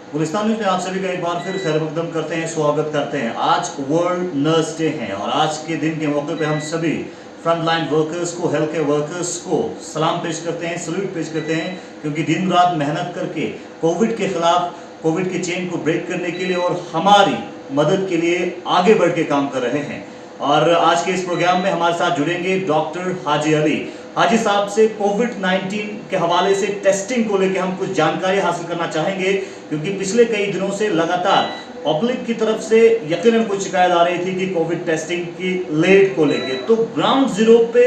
Gulistan news में आप सभी का एक बार फिर खैर मकदम करते हैं, स्वागत करते हैं। आज वर्ल्ड नर्स डे है और आज के दिन के मौके पे हम सभी फ्रंट लाइन वर्कर्स को, हेल्थ केयर वर्कर्स को सलाम पेश करते हैं, सल्यूट पेश करते हैं, क्योंकि दिन रात मेहनत करके कोविड के खिलाफ, कोविड के चेन को ब्रेक करने के लिए और हमारी मदद के लिए आगे बढ़ के काम कर रहे हैं। और आज के इस प्रोग्राम में हमारे साथ जुड़ेंगे डॉक्टर हाजी अली। हाजी साहब से कोविड-19 के हवाले से टेस्टिंग को लेकर हम कुछ जानकारी हासिल करना चाहेंगे, क्योंकि पिछले कई दिनों से लगातार पब्लिक की तरफ से यकीनन कुछ शिकायत आ रही थी कि कोविड टेस्टिंग की लेट को लेके। तो ग्राउंड जीरो पे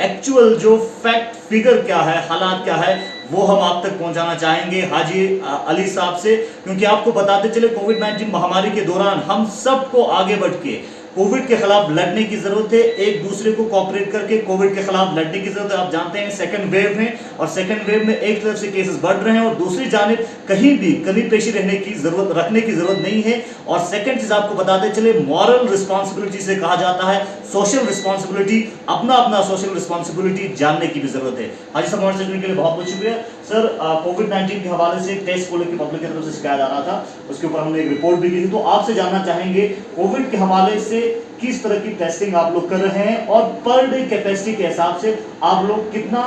एक्चुअल जो फैक्ट फिगर क्या है, हालात क्या है, वो हम आप तक पहुंचाना चाहेंगे हाजी अली साहब से, क्योंकि आपको बताते चले कोविड-19 महामारी के दौरान हम सबको आगे बढ़ के कोविड के खिलाफ लड़ने की जरूरत है, एक दूसरे को कोऑपरेट करके कोविड के खिलाफ लड़ने की जरूरत है। आप जानते हैं सेकंड वेव है और सेकंड वेव में एक तरफ से केसेस बढ़ रहे हैं और दूसरी जानिब कहीं भी कमी पेशी रखने की जरूरत नहीं है। और सेकंड चीज आपको बताते चले, मॉरल रिस्पॉन्सिबिलिटी से कहा जाता है सोशल रिस्पॉन्सिबिलिटी, अपना अपना सोशल रिस्पॉन्सिबिलिटी जानने की भी जरूरत है। हाजी साहब हमारे जुड़ने के लिए बहुत बहुत शुक्रिया सर। कोविड-19 के हवाले से टेस्ट को लेकर पब्लिक की तरफ से शिकायत आ रहा था, उसके ऊपर हमने एक रिपोर्ट भी की थी, तो आपसे जानना चाहेंगे कोविड के हवाले से किस तरह की टेस्टिंग आप लोग कर रहे हैं और पर डे कैपेसिटी के हिसाब से आप लोग कितना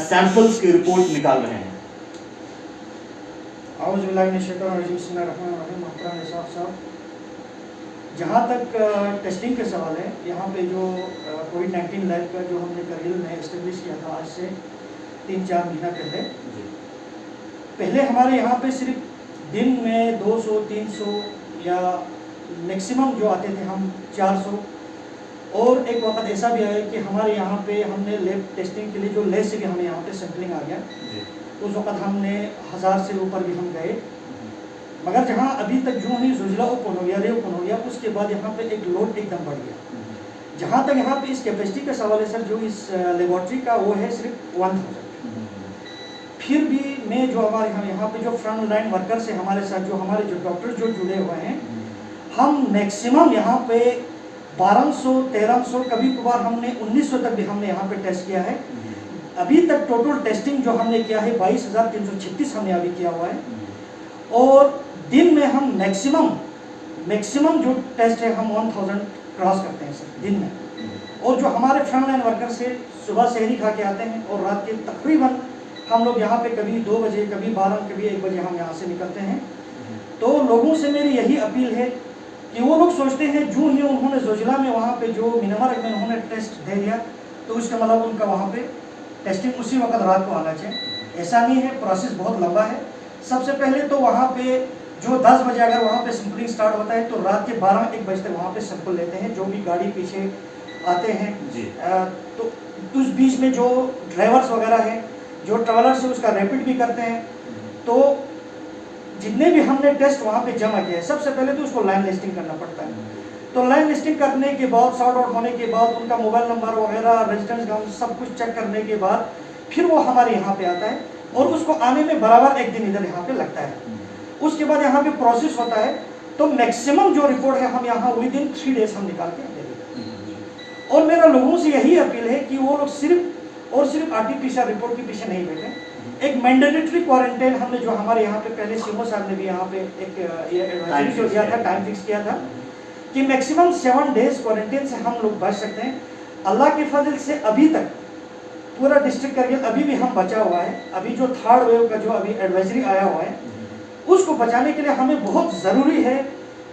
सैंपल्स की रिपोर्ट निकाल रहे हैं? जहाँ तक टेस्टिंग के सवाल है, यहाँ पे जो कोविड-19 लैब का जो हमने करगिल में एस्टेब्लिश किया था आज से 3-4 महीना पहले हमारे यहाँ पे सिर्फ दिन में 200-300 या मैक्सिमम जो आते थे हम 400। और एक वक्त ऐसा भी आया कि हमारे यहाँ पे हमने लैब टेस्टिंग के लिए जो लेस से भी हमें यहाँ पे सैम्पलिंग आ गया, उस वक्त हमने 1000 से ऊपर भी हम गए। मगर जहाँ अभी तक जो ही जुजला ओपन हो गया, रे ओपन हो गया, उसके बाद यहाँ पे एक लोड एकदम बढ़ गया। जहाँ तक यहाँ पे इस कैपेसिटी का सवाल है सर, जो इस लेबोरेटरी का वो है सिर्फ 1000। फिर भी मैं जो हमारे यहाँ पे जो फ्रंट लाइन वर्कर्स है हमारे साथ, जो हमारे जो डॉक्टर जो जुड़े हुए हैं, हम मैक्सिमम यहाँ पे 1200-1300, कभी कभार हमने 1900 तक भी हमने यहाँ पे टेस्ट किया है। अभी तक टोटल टेस्टिंग जो हमने किया है 22,336 हमने अभी किया हुआ है। और दिन में हम मैक्सिमम जो टेस्ट है हम 1000 क्रॉस करते हैं सर दिन में। और जो हमारे फ्रंट लाइन वर्कर्स है सुबह शहरी खा के आते हैं और रात के तकरीबन हम लोग यहाँ पे कभी 2 बजे, कभी 12, कभी 1 बजे हम यहाँ से निकलते हैं। तो लोगों से मेरी यही अपील है कि वो लोग सोचते हैं जो ही उन्होंने जोजिला में वहाँ पे जो मिनमर में उन्होंने टेस्ट दे दिया तो उसका मतलब उनका वहाँ पे टेस्टिंग उसी वक्त रात को आना चाहिए। ऐसा नहीं है, प्रोसेस बहुत लंबा है। सबसे पहले तो वहाँ पे जो 10 बजे अगर वहाँ पे सैंपलिंग स्टार्ट होता है तो रात के 12-1 बजे तक वहाँ पे सैंपल लेते हैं, जो भी गाड़ी पीछे आते हैं। तो उस बीच में जो ड्राइवर्स वगैरह हैं, जो ट्रेवलर्स है, उसका रैपिड भी करते हैं। तो जितने भी हमने टेस्ट वहाँ पे जमा किया है, सबसे पहले तो उसको लाइन लिस्टिंग करना पड़ता है। तो लाइन लिस्टिंग करने के बाद, सॉर्ट आउट होने के बाद, उनका मोबाइल नंबर वगैरह, रेजिडेंस का सब कुछ चेक करने के बाद फिर वो हमारे यहाँ पे आता है और उसको आने में बराबर एक दिन इधर यहाँ पे लगता है। उसके बाद यहाँ पे प्रोसेस होता है, तो मैक्सिमम जो रिपोर्ट है हम यहाँ विदिन 3 डेज हम निकाल के दे देते हैं। और मेरा लोगों से यही अपील है कि वो लोग सिर्फ आरटीपीसीआर रिपोर्ट के पीछे नहीं बैठे। एक मैंडेटरी क्वारंटाइन हमने जो हमारे यहाँ पे पहले सीएमओ साहब ने भी यहाँ पे एक एडवाइजरी जो दिया था, टाइम फिक्स किया था कि मैक्सिमम 7 डेज क्वारंटाइन से हम लोग बच सकते हैं। अल्लाह के फजल से अभी तक पूरा डिस्ट्रिक्ट करगिल अभी भी हम बचा हुआ है। अभी जो 3rd वेव का जो अभी एडवाइजरी आया हुआ है, उसको बचाने के लिए हमें बहुत ज़रूरी है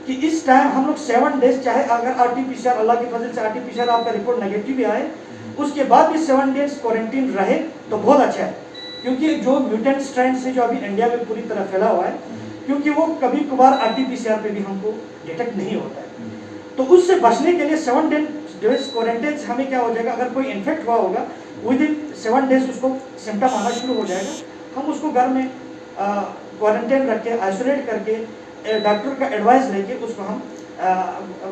कि इस टाइम हम लोग 7 डेज, चाहे अगर आरटीपीसीआर अल्लाह की फजल से आरटीपीसीआर आपका रिपोर्ट नेगेटिव भी आए, उसके बाद भी 7 डेज क्वारंटीन रहे तो बहुत अच्छा है। क्योंकि जो म्यूटेंट स्ट्रेन से जो अभी इंडिया में पूरी तरह फैला हुआ है, क्योंकि वो कभी कभार आरटीपीसीआर पे भी हमको डिटेक्ट नहीं होता है, तो उससे बचने के लिए 7 डेज क्वारंटाइन से हमें क्या हो जाएगा, अगर कोई इन्फेक्ट हुआ होगा विदिन 7 डेज उसको सिम्टम आना शुरू हो जाएगा। हम उसको घर में क्वारंटाइन रख के, आइसोलेट करके, डॉक्टर का एडवाइस लेके उसको हम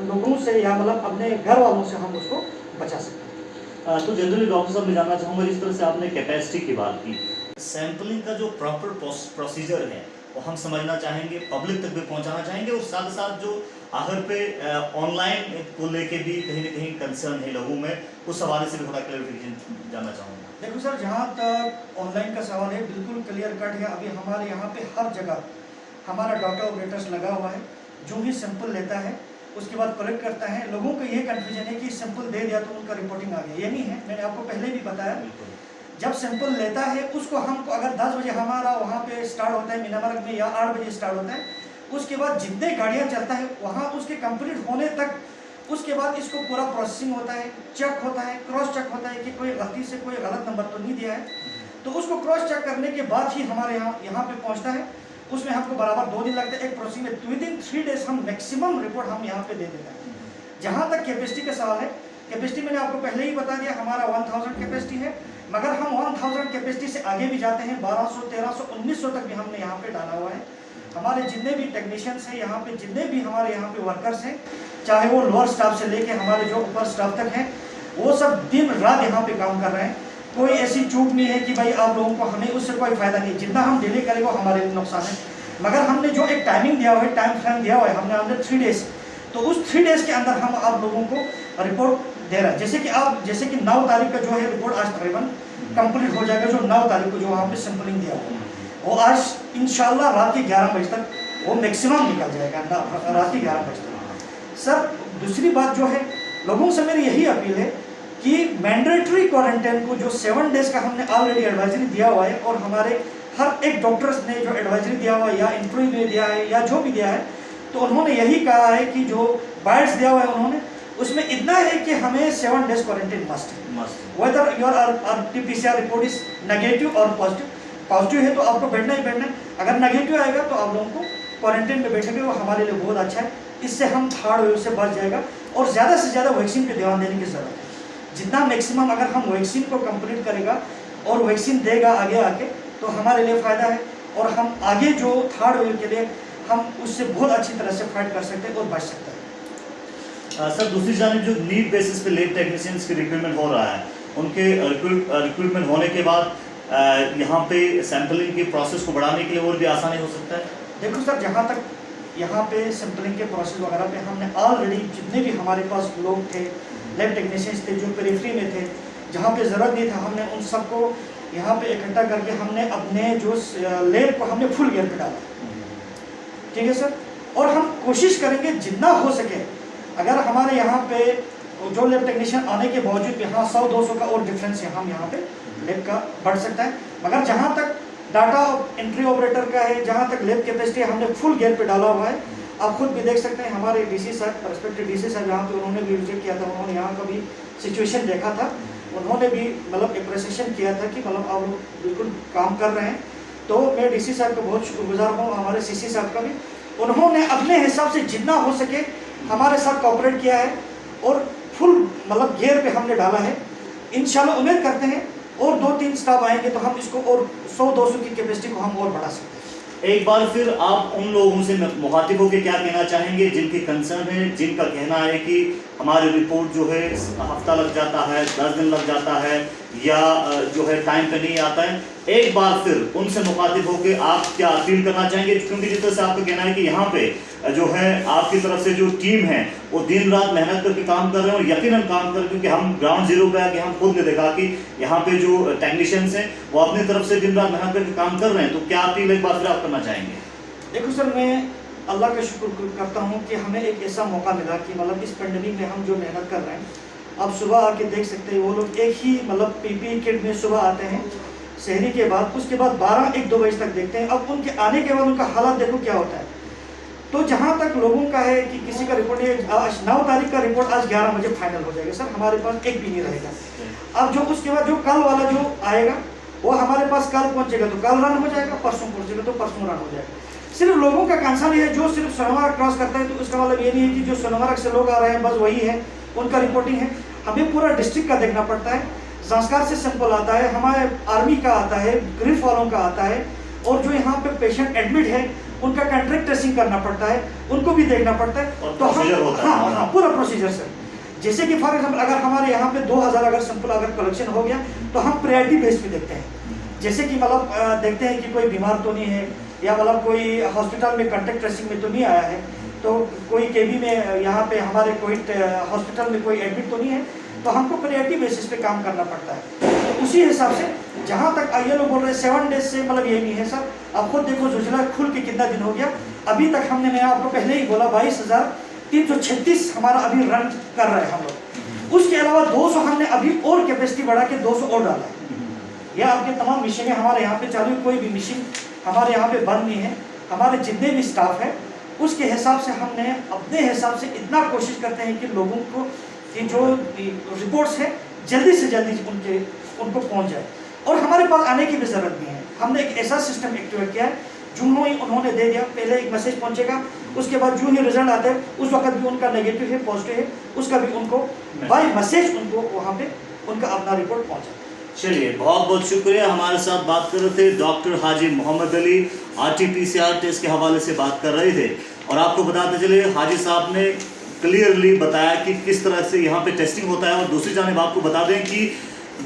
लोगों से या मतलब अपने घर वालों से हम उसको बचा सकते हैं। तो जनरली डॉक्टर साहब मैं जानना चाहूँगा, जिस तरह से आपने कैपेसिटी की बात की, सैंपलिंग का जो प्रॉपर प्रोसीजर है वो हम समझना चाहेंगे, पब्लिक तक भी पहुंचाना चाहेंगे, और साथ साथ जो आखिर पे ऑनलाइन को लेके भी कहीं ना कहीं कंसर्न है लोगों में, उस हवाले से भी थोड़ा क्लैरिफिकेशन जानना चाहूँगा। देखो सर, जहाँ तक ऑनलाइन का सवाल है बिल्कुल क्लियर कट है। अभी हमारे यहाँ पे हर जगह हमारा डॉक्टर ऑपरेटर्स लगा हुआ है, जो भी सैंपल लेता है उसके बाद कलेक्ट करता है। लोगों को ये कन्फ्यूजन है कि सैंपल दे दिया तो उनका रिपोर्टिंग आ गया, ये नहीं है। मैंने आपको पहले भी बताया, जब सैंपल लेता है उसको हमको अगर 10 बजे हमारा वहाँ पे स्टार्ट होता है मीनामार्ग में, या 8 बजे स्टार्ट होता है, उसके बाद जितने गाड़ियाँ चलता है वहाँ उसके कंप्लीट होने तक, उसके बाद इसको पूरा प्रोसेसिंग होता है, चेक होता है, क्रॉस चेक होता है कि कोई गलती से कोई गलत नंबर तो नहीं दिया है। तो उसको क्रॉस चेक करने के बाद ही हमारे यहाँ पे पहुँचता है। उसमें हमको बराबर 2 दिन लगते हैं एक प्रोसेसिंग में। विदिन 3 डेज हम मैक्सिमम रिपोर्ट हम यहाँ पे दे देते हैं। जहाँ तक कैपेसिटी का सवाल है, कैपेसिटी मैंने आपको पहले ही बता दिया, हमारा 1000 कैपेसिटी है, मगर हम 1000 कैपेसिटी से आगे भी जाते हैं। 1200, 1300, 1900 तक भी हमने यहाँ पे डाला हुआ है। हमारे जितने भी टेक्नीशियंस हैं यहाँ पे, जितने भी हमारे यहाँ पे वर्कर्स हैं, चाहे वो लोअर स्टाफ से लेके हमारे जो ऊपर स्टाफ तक हैं, वो सब दिन रात यहाँ पे काम कर रहे हैं। कोई ऐसी चूक नहीं है कि भाई आप लोगों को, हमें उससे कोई फायदा नहीं। जितना हम डिले करेंगे वो हमारे लिए नुकसान है। मगर हमने जो एक टाइमिंग दिया हुआ है, टाइम फ्रेम दिया हुआ है हमने 3 डेज, तो उस 3 डेज के अंदर हम आप लोगों को रिपोर्ट दे रहा है। जैसे कि 9 तारीख का जो है रिपोर्ट आज तकरीबन कंप्लीट हो जाएगा। जो 9 तारीख को जो वहाँ पे सैंपलिंग दिया हुआ है वो आज इंशाल्लाह रात के 11 बजे तक वो मैक्सिमम निकल जाएगा, रात के 11 बजे तक। सर दूसरी बात जो है, लोगों से मेरी यही अपील है कि मैंडेटरी क्वारंटाइन को जो 7 डेज का हमने ऑलरेडी एडवाइजरी दिया हुआ है, और हमारे हर एक डॉक्टर्स ने जो एडवाइजरी दिया हुआ है या इंटरव्यू ने दिया है या जो भी दिया है, तो उन्होंने यही कहा है कि जो बाइट्स दिया हुआ है उन्होंने, उसमें इतना है कि हमें 7 डेज क्वारंटाइन मस्ट है। Whether your RT-PCR report is negative और पॉजिटिव। पॉजिटिव है तो आपको बैठना ही बैठना है, अगर नेगेटिव आएगा तो आप लोगों को क्वारंटाइन में बैठेंगे, वो हमारे लिए बहुत अच्छा है। इससे हम थर्ड वेव से बच जाएगा, और ज़्यादा से ज़्यादा वैक्सीन पे ध्यान देने की ज़रूरत है। जितना मैक्सिमम अगर हम वैक्सीन को कंप्लीट करेगा और वैक्सीन देगा आगे आके, तो हमारे लिए फ़ायदा है, और हम आगे जो थर्ड वेव के लिए हम उससे बहुत अच्छी तरह से फाइट कर सकते हैं और बच सकते हैं। सर दूसरी जानिब जो नीड बेसिस पे लैब टेक्नीशियंस की रिक्रूटमेंट हो रहा है, उनके रिक्रूटमेंट होने के बाद यहाँ पे सैम्पलिंग के प्रोसेस को बढ़ाने के लिए और भी आसानी हो सकता है। देखो सर, जहाँ तक यहाँ पे सैम्पलिंग के प्रोसेस वगैरह पे हमने ऑलरेडी जितने भी हमारे पास लोग थे, लैब टेक्नीशियंस थे जो पेरिफेरी में थे, जहाँ पे ज़रूरत नहीं था, हमने उन सबको यहाँ पे इकट्ठा करके हमने अपने जो लैब को हमने फुल गियर पे डाला। ठीक है सर, और हम कोशिश करेंगे जितना हो सके, अगर हमारे यहाँ पे जो लैब टेक्नीशियन आने के बावजूद यहाँ 100-200 का और डिफरेंस हम यहाँ पे लैब का बढ़ सकता है, मगर जहाँ तक डाटा एंट्री ऑपरेटर का है, जहाँ तक लैब कैपेसिटी हमने फुल गियर पे डाला हुआ है। आप खुद भी देख सकते हैं, हमारे DC साहब, रेस्पेक्टेड DC साहब यहाँ पे उन्होंने भी विजिट किया था, उन्होंने यहाँ का भी सिचुएशन देखा था, उन्होंने भी मतलब अप्रिसिएशन किया था कि मतलब आप लोग बिल्कुल काम कर रहे हैं। तो मैं DC साहब का बहुत शुक्रगुजार हूँ, हमारे CC साहब का भी, उन्होंने अपने हिसाब से जितना हो सके हमारे साथ कोऑपरेट किया है, और फुल मतलब गियर पे हमने डाला है। इंशाल्लाह उम्मीद करते हैं और 2-3 स्टाफ आएंगे तो हम इसको और 100-200 की कैपेसिटी को हम और बढ़ा सकते हैं। एक बार फिर आप उन लोगों से मुखातिब होकर क्या कहना चाहेंगे जिनके कंसर्न है, जिनका कहना है कि हमारी रिपोर्ट जो है हफ्ता लग जाता है, 10 दिन लग जाता है, या जो है टाइम पे नहीं आता है, एक बार फिर उनसे मुखातिब होकर आप क्या अपील करना चाहेंगे? क्योंकि जिस तरह से आपका कहना है कि यहाँ पे जो है आपकी तरफ से जो टीम है वो दिन रात मेहनत करके काम कर रहे हैं, और यकीनन काम कर रहे हैं, क्योंकि हम ग्राउंड जीरो पे आके हम खुद ने देखा कि यहाँ पे जो टेक्नीशियंस हैं वो अपनी तरफ से दिन रात मेहनत करके काम कर रहे हैं। तो क्या अपील एक बार फिर आप करना चाहेंगे? देखो सर, मैं अल्लाह का शुक्र करता हूँ कि हमें एक ऐसा मौका मिला कि मतलब इस पेंडेमिक में हम जो मेहनत कर रहे हैं, आप सुबह आके देख सकते हैं वो लोग एक ही मतलब PPE किट में सुबह आते हैं शहरी के बाद, उसके बाद 12-1-2 बजे तक देखते हैं। अब उनके आने के बाद उनका हालात देखो क्या होता है। तो जहाँ तक लोगों का है कि किसी का रिपोर्ट आज 9 तारीख का रिपोर्ट आज 11 बजे फाइनल हो जाएगा सर, हमारे पास एक भी नहीं रहेगा। अब जो उसके बाद जो कल वाला जो आएगा वो हमारे पास कल पहुँचेगा तो कल रन हो जाएगा, परसों पहुँचेगा तो परसों रन हो जाएगा। सिर्फ लोगों का कंसर्न है जो सिर्फ सोनमर्ग क्रॉस करता है, तो उसका मतलब ये नहीं है कि जो सोनमर्ग से लोग आ रहे हैं बस वही है उनका रिपोर्टिंग है। हमें पूरा डिस्ट्रिक्ट का देखना पड़ता है। संस्कार से सैंपल आता है, हमारे आर्मी का आता है, ग्रिफ वालों का आता है, और जो यहाँ पे पेशेंट एडमिट है उनका कॉन्ट्रैक्ट ट्रेसिंग करना पड़ता है, उनको भी देखना पड़ता है। तो हाँ, पूरा प्रोसीजर सर। जैसे कि फॉर एग्जाम्पल अगर हमारे यहाँ पे 2000 अगर सैंपल अगर कलेक्शन हो गया तो हम प्रायोरिटी बेस पे देखते हैं। जैसे कि मतलब देखते हैं कि कोई बीमार तो नहीं है, या मतलब कोई हॉस्पिटल में कॉन्टैक्ट ट्रेसिंग में तो नहीं आया है, तो कोई केबी में यहाँ पे हमारे कोई हॉस्पिटल में कोई एडमिट तो नहीं है, तो हमको प्रायोरिटी बेसिस पे काम करना पड़ता है। तो उसी हिसाब से जहाँ तक ये लोग बोल रहे हैं 7 डेज से, मतलब ये नहीं है सर। आप खुद देखो जुजला खुल के कितना दिन हो गया, अभी तक हमने, मैं आपको पहले ही बोला 22,336 हमारा अभी रन कर रहे हैं हम लोग। उसके अलावा 200 हमने अभी और कैपेसिटी बढ़ा के 200 और डाला है। यह आपके तमाम मशीनें हमारे यहाँ पे चालू, कोई भी मशीन हमारे यहाँ पे बंद नहीं है। हमारे जितने भी स्टाफ है उसके हिसाब से हमने अपने हिसाब से इतना कोशिश करते हैं कि लोगों को कि जो रिपोर्ट्स है जल्दी से जल्दी उनको पहुँच जाए। और हमारे पास आने की भी ज़रूरत नहीं है। हमने एक ऐसा सिस्टम एक्टिवेट किया है, जो ही उन्होंने दे दिया, पहले एक मैसेज पहुँचेगा, उसके बाद जो ही रिजल्ट आते हैं उस वक्त भी उनका नेगेटिव है पॉजिटिव है, उसका भी उनको बाय मैसेज उनको वहाँ पे उनका अपना रिपोर्ट पहुँचा। चलिए, बहुत बहुत शुक्रिया। हमारे साथ बात कर रहे थे डॉक्टर हाजी मोहम्मद अली, RT-PCR टेस्ट के हवाले से बात कर रहे थे। और आपको बताते चले, हाजी साहब ने क्लियरली बताया कि किस तरह से यहाँ पे टेस्टिंग होता है। और दूसरी जानिब आपको बता दें कि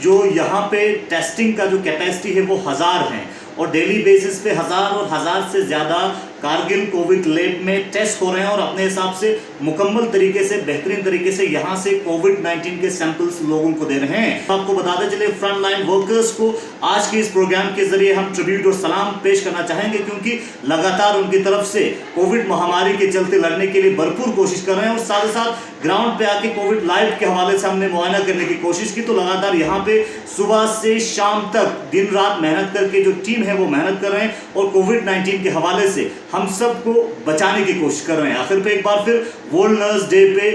जो यहाँ पे टेस्टिंग का जो कैपेसिटी है वो 1000 है, और डेली बेसिस पे 1000 और 1000 से ज़्यादा कारगिल कोविड लैब में टेस्ट हो रहे हैं, और अपने हिसाब से मुकम्मल तरीके से, बेहतरीन तरीके से यहाँ से कोविड-19 के सैंपल्स लोगों को दे रहे हैं। आपको बताते चले, फ्रंट लाइन वर्कर्स को आज के इस प्रोग्राम के जरिए हम ट्रिब्यूट और सलाम पेश करना चाहेंगे, क्योंकि लगातार उनकी तरफ से कोविड महामारी के चलते लड़ने के लिए भरपूर कोशिश कर रहे हैं। और साथ ही साथ ग्राउंड पे आके कोविड लाइव के हवाले से हमने मुआयना करने की कोशिश की, तो लगातार यहाँ पे सुबह से शाम तक दिन रात मेहनत करके जो टीम है वो मेहनत कर रहे हैं, और कोविड-19 के हवाले से हम सबको बचाने की कोशिश कर रहे हैं। आखिर पे एक बार फिर वर्ल्ड नर्स डे पे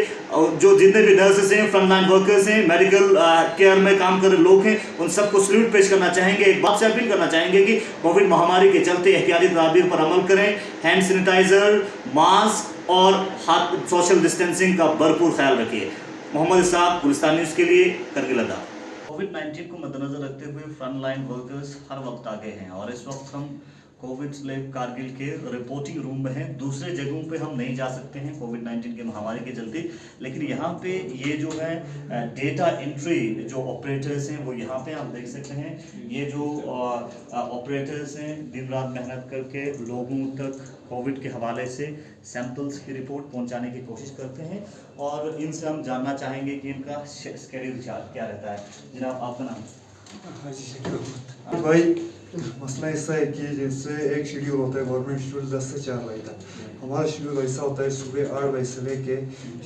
जो जितने भी नर्सेस हैं, फ्रंट लाइन वर्कर्स हैं, मेडिकल केयर में काम कर रहे लोग हैं, उन सबको सल्यूट पेश करना चाहेंगे। एक बात से अपील करना चाहेंगे कि कोविड महामारी के चलते एहतियाती तदाबीर पर अमल करें, हैंड सैनिटाइजर, मास्क और हाथ सोशल डिस्टेंसिंग का भरपूर ख्याल रखिए। मोहम्मद इसाक, गुलिस्तान न्यूज़ के लिए, करगिल लद्दाख। कोविड-19 को मद्देनजर रखते हुए फ्रंट लाइन वर्कर्स हर वक्त आगे हैं, और इस वक्त हम कोविड लैब कारगिल के रिपोर्टिंग रूम में हैं। दूसरे जगहों पे हम नहीं जा सकते हैं कोविड-19 के महामारी के चलते, लेकिन यहाँ पे ये जो है डेटा एंट्री जो ऑपरेटर्स हैं वो यहाँ पे आप देख सकते हैं। ये जो ऑपरेटर्स हैं दिन रात मेहनत करके लोगों तक कोविड के हवाले से सैंपल्स की रिपोर्ट पहुँचाने की कोशिश करते हैं, और इनसे हम जानना चाहेंगे कि इनका शेड्यूल क्या रहता है। जनाब, आपका नाम? भाई, मसला ऐसा है कि जैसे एक शेड्यूल होता है गवर्नमेंट शेड्यूल 10 से 4 बजे तक। हमारा शेड्यूल ऐसा होता है सुबह 8 बजे से लेके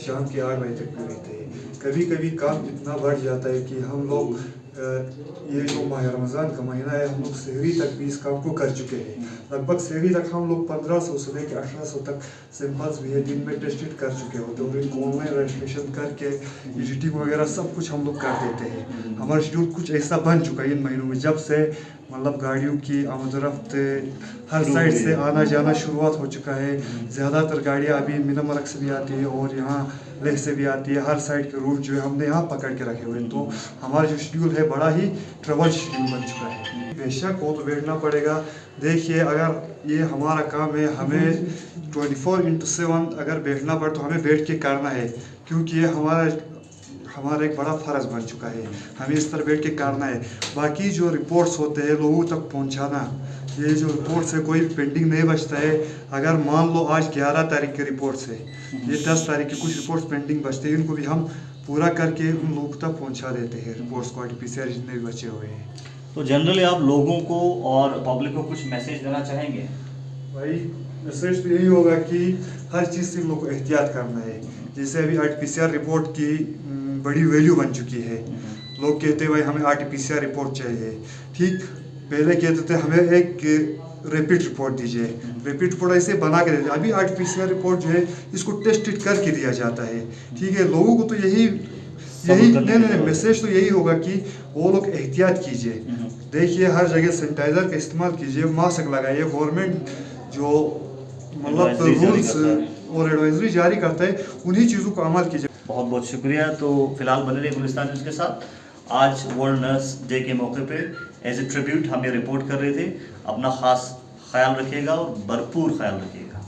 शाम के 8 बजे तक रहते हैं। कभी कभी काम इतना बढ़ जाता है कि हम लोग ये जो माह रमज़ान का महीना है, हम लोग सहरी तक भी इस काम को कर चुके हैं। लगभग सहरी तक हम लोग 1500 से लेकर 1800 तक सैंपल्स भी है दिन में टेस्टेड कर चुके होते हैं, और इनको ऑनलाइन रजिस्ट्रेशन करके एडिटिंग वगैरह सब कुछ हम लोग कर देते हैं। हमारा शेड्यूल कुछ ऐसा बन चुका है इन महीनों में, जब से मतलब गाड़ियों की आमद-ओ-रफ्त हर साइड से आना जाना शुरुआत हो चुका है। ज़्यादातर गाड़ियाँ अभी मिनमरक से भी आती है और यहाँ लेह से भी आती है। हर साइड के रूट जो है हमने यहाँ पकड़ के रखे हुए हैं, तो हमारा जो शेड्यूल है बड़ा ही ट्रबल शेड्यूल बन चुका है। बेशक वो तो बैठना पड़ेगा। देखिए, अगर ये हमारा काम है, हमें 24/7 अगर बैठना पड़े तो हमें बैठ के करना है, क्योंकि ये हमारा एक बड़ा फ़र्ज़ बन चुका है। हमें इस तरह बैठ के करना है। बाकी जो रिपोर्ट्स होते हैं लोगों तक पहुंचाना, ये जो रिपोर्ट्स है कोई पेंडिंग नहीं बचता है। अगर मान लो आज 11 तारीख की रिपोर्ट्स है, ये 10 तारीख की कुछ रिपोर्ट्स पेंडिंग बचते हैं, इनको भी हम पूरा करके उन लोगों तक पहुंचा देते हैं रिपोर्ट्स को, RT-PCR जितने भी बचे हुए हैं। तो जनरली आप लोगों को और पब्लिक को कुछ मैसेज देना चाहेंगे? भाई, मैसेज तो यही होगा कि हर चीज़ से लोगों को एहतियात करना है। जैसे अभी RT-PCR रिपोर्ट की बड़ी वैल्यू बन चुकी है। लोग कहते हैं भाई हमें RT-PCR रिपोर्ट चाहिए। ठीक, पहले कहते थे हमें एक रैपिड रिपोर्ट दीजिए, रैपिड रिपोर्ट ऐसे बना के देते। अभी RT-PCR रिपोर्ट जो है इसको टेस्टेड करके दिया जाता है। ठीक है, लोगों को तो यही नहीं मैसेज तो यही होगा कि वो लोग एहतियात कीजिए। देखिए, हर जगह सैनिटाइज़र का इस्तेमाल कीजिए, मास्क लगाइए। गवर्नमेंट जो मतलब रूल्स और एडवाइजरी जारी करता है उन्हीं चीज़ों को अमल कीजिए। बहुत बहुत शुक्रिया। तो फिलहाल बने रहिए गुलिस्तान न्यूज़ के साथ। आज वर्ल्ड नर्स डे के मौके पे एज ए ट्रिब्यूट हम ये रिपोर्ट कर रहे थे। अपना ख़ास ख्याल रखिएगा और भरपूर ख्याल रखिएगा।